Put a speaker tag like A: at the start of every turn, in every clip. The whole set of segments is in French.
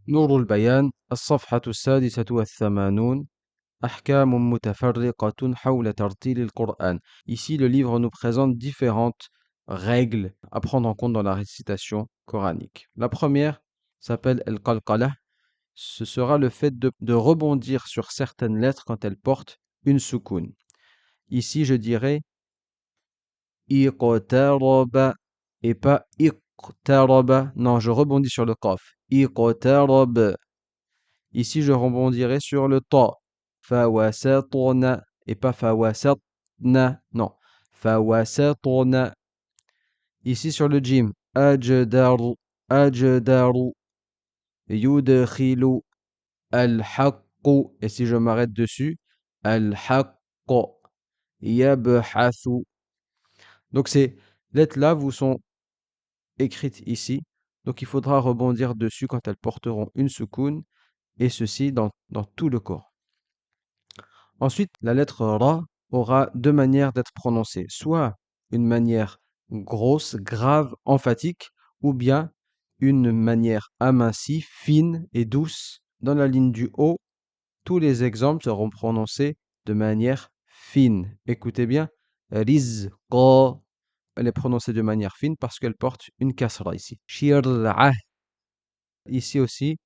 A: نور البيان الصفحة 86 أحكام متفرقة حول ترتيل القرآن. Ici, le livre nous présente différentes règles à prendre en compte dans la récitation coranique. La première s'appelle al-qalqalah. Ce sera le fait de rebondir sur certaines lettres quand elles portent une soukoun. Ici, je dirais iqtaraba et pas iqtaraba. Non, je rebondis sur le qaf. Iqtarab. Ici, je rebondirai sur le ta. Fawasatna et pas fawasatna. Non. Fawasatna. Ici, sur le jim. Ajdaru. Ajdaru. Yudkhilu. Al-haqqu. Et si je m'arrête dessus, al-haqqu. Yabhathu. Donc, ces lettres-là vous sont écrites ici. Donc, il faudra rebondir dessus quand elles porteront une soukoun. Et ceci dans tout le corps. Ensuite, la lettre Ra aura deux manières d'être prononcée. Soit une manière grosse, grave, emphatique, ou bien une manière amincie, fine et douce. Dans la ligne du haut, tous les exemples seront prononcés de manière fine. Écoutez bien, Rizqa, elle est prononcée de manière fine parce qu'elle porte une kasra ici. Shir'ah, ici aussi.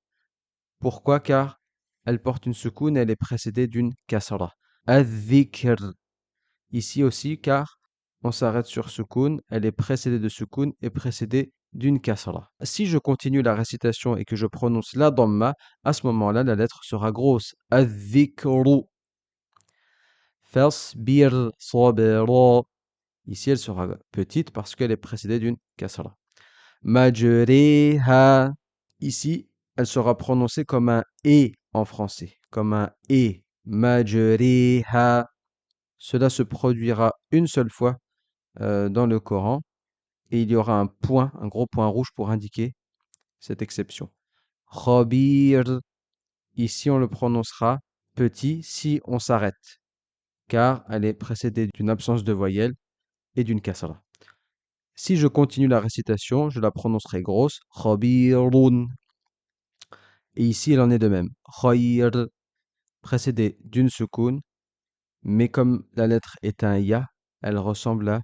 A: Pourquoi? Car elle porte une soukoun, elle est précédée d'une kasra. Adh-dhikr, ici aussi, car on s'arrête sur soukoun, elle est précédée de soukoun et précédée d'une kasra. Si je continue la récitation et que je prononce la dhamma, à ce moment-là, la lettre sera grosse. Adh-dhikru. Fasbir sabra. Ici, elle sera petite parce qu'elle est précédée d'une kasra. Majriha. Ici, elle sera prononcée comme un et en français, comme un et. Majriha. Cela se produira une seule fois dans le Coran et il y aura un point, un gros point rouge pour indiquer cette exception. Khabir. Ici, on le prononcera petit si on s'arrête, car elle est précédée d'une absence de voyelle et d'une kasra. Si je continue la récitation, je la prononcerai grosse. Khabirun. Et ici, il en est de même. Khayr, précédé d'une soukoun, mais comme la lettre est un ya, elle ressemble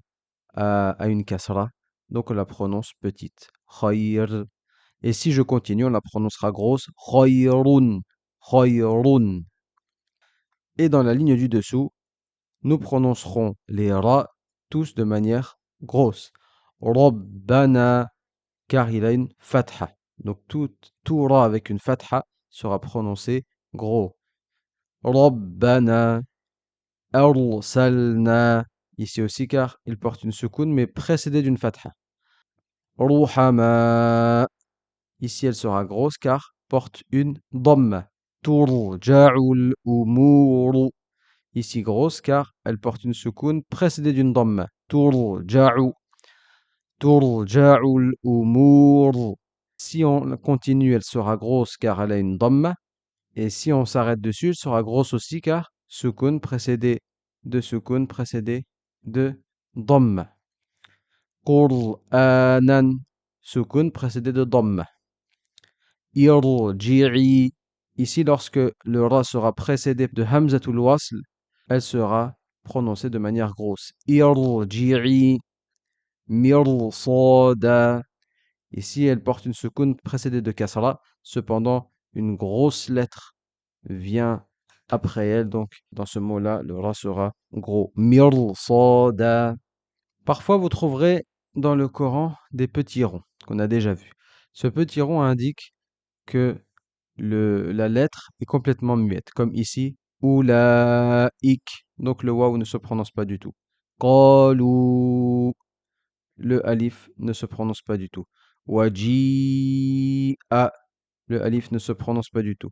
A: à une kasra, donc on la prononce petite. Khayr. Et si je continue, on la prononcera grosse. Khayrun. Khayrun. Et dans la ligne du dessous, nous prononcerons les ra tous de manière grosse. Rabbana, car il a une fatha. Donc tout ra avec une fatha sera prononcé gros. Rabbana, arsalna. Ici aussi car il porte une soukoun mais précédée d'une fatha. Ruhama. Ici elle sera grosse car porte une dhamma. Turja'ul umuru. Ici grosse car elle porte une soukoun précédée d'une dhamma. Turja'u. Turja'ul umur. Si on continue, elle sera grosse car elle a une dhamma. Et si on s'arrête dessus, elle sera grosse aussi car soukoun précédé de soukoun précédé de dhamma. Qur'anan. Soukoun précédé de dhamma. Irji'i. Ici, lorsque le ra sera précédé de hamzatul wasl, elle sera prononcée de manière grosse. Irji'i. Mirsada. Ici, elle porte une soukoun précédée de kasra. Cependant, une grosse lettre vient après elle. Donc, dans ce mot-là, le ra sera gros. Mirsada. Parfois, vous trouverez dans le Coran des petits ronds qu'on a déjà vus. Ce petit rond indique que la lettre est complètement muette, comme ici. Oulaïk. Donc, le waouh ne se prononce pas du tout. Qalu. Le alif ne se prononce pas du tout. Waji'a, le alif ne se prononce pas du tout.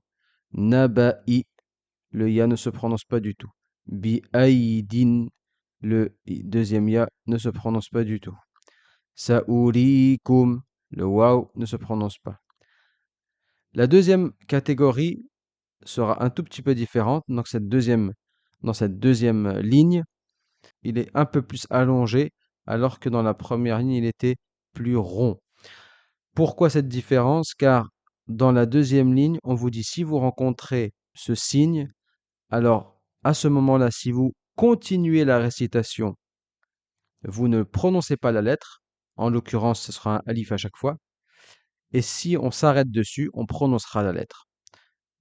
A: Naba'i, le ya ne se prononce pas du tout. Bi'aidin, le deuxième ya ne se prononce pas du tout. Sa'urikum, le waw ne se prononce pas. La deuxième catégorie sera un tout petit peu différente. Donc dans cette deuxième ligne, il est un peu plus allongé, alors que dans la première ligne, il était plus rond. Pourquoi cette différence? Car dans la deuxième ligne, on vous dit si vous rencontrez ce signe, alors à ce moment-là, si vous continuez la récitation, vous ne prononcez pas la lettre. En l'occurrence, ce sera un alif à chaque fois. Et si on s'arrête dessus, on prononcera la lettre.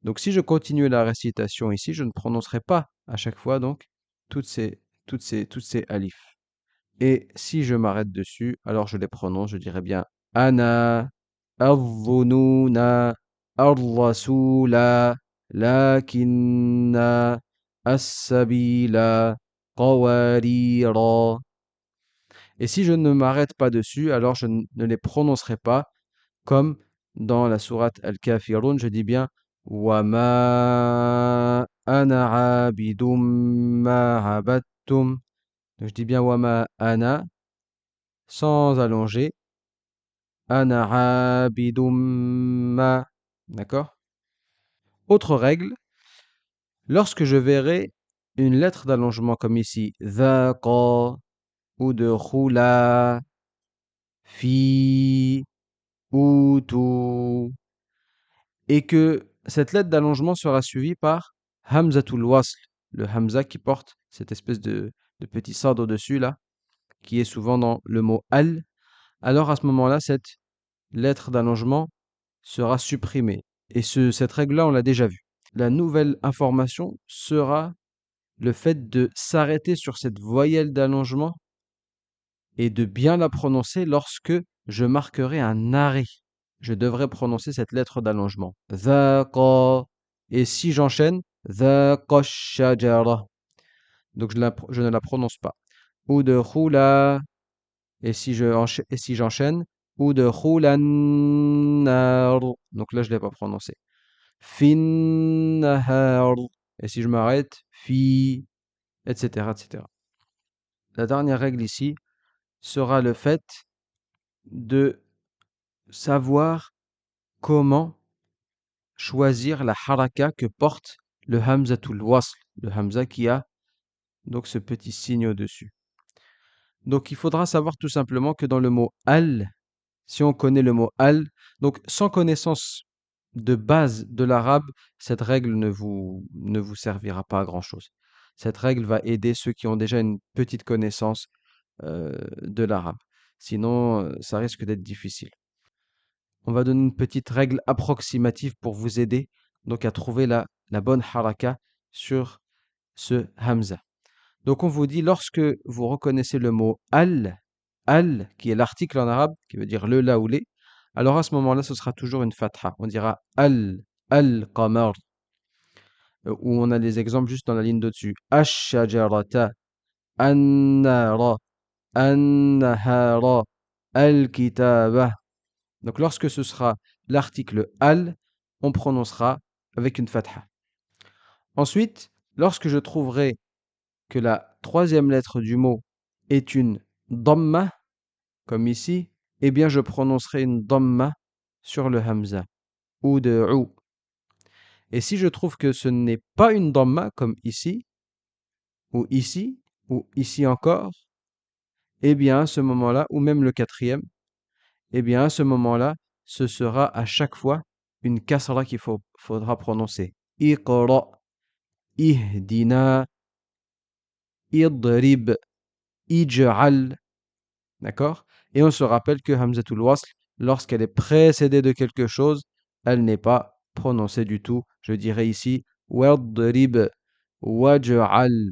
A: Donc si je continue la récitation ici, je ne prononcerai pas à chaque fois donc toutes ces alifs. Et si je m'arrête dessus, alors je les prononce, je dirais bien ana, الظنون الرسول لكن السبيل قواريرا. Et si je ne m'arrête pas dessus, alors je ne les prononcerai pas comme dans la sourate Al-Kafirun, je dis bien Wama ana abidum ma abattum. Donc je dis bien Wama ana sans allonger. Ana abidum ma. D'accord? Autre règle, lorsque je verrai une lettre d'allongement comme ici, dhaqa ou de khula, fi, utu, et que cette lettre d'allongement sera suivie par Hamzatul Wasl, le Hamza qui porte cette espèce de petit sard au-dessus là, qui est souvent dans le mot al, alors à ce moment-là, cette lettre d'allongement sera supprimée. Et cette règle-là, on l'a déjà vue. La nouvelle information sera le fait de s'arrêter sur cette voyelle d'allongement et de bien la prononcer lorsque je marquerai un arrêt. Je devrais prononcer cette lettre d'allongement. Dhaqa. Et si j'enchaîne, dhaqa shajara. Donc je ne la prononce pas. Udkhula. Et si j'enchaîne, udkhulan nar. Donc là, je ne l'ai pas prononcé. Fin nahar. Et si je m'arrête, fi, etc., etc. La dernière règle ici sera le fait de savoir comment choisir la haraka que porte le hamzatul wasl, le hamza qui a donc ce petit signe au-dessus. Donc il faudra savoir tout simplement que dans le mot al, si on connaît le mot al, donc sans connaissance de base de l'arabe, cette règle ne vous servira pas à grand-chose. Cette règle va aider ceux qui ont déjà une petite connaissance de l'arabe. Sinon, ça risque d'être difficile. On va donner une petite règle approximative pour vous aider donc à trouver la bonne haraka sur ce hamza. Donc on vous dit lorsque vous reconnaissez le mot al qui est l'article en arabe qui veut dire le, la ou les, alors à ce moment-là ce sera toujours une fatha. On dira al-qamar, où on a les exemples juste dans la ligne d'au-dessus. Ash-shajarata, an-nara, an-nahara, al-kitaba. Donc lorsque ce sera l'article al, on prononcera avec une fatha. Ensuite, lorsque je trouverai que la troisième lettre du mot est une dhamma, comme ici, eh bien je prononcerai une dhamma sur le hamza, ou de ou. Et si je trouve que ce n'est pas une dhamma, comme ici, ou ici encore, eh bien à ce moment-là, ou même le quatrième, eh bien à ce moment-là, ce sera à chaque fois une kasra qu'il faudra prononcer. Iqra, ihdina, idrib, ij'al. D'accord? Et on se rappelle que Hamzatul Wasl, lorsqu'elle est précédée de quelque chose, elle n'est pas prononcée du tout. Je dirais ici, wadrib, waj'al.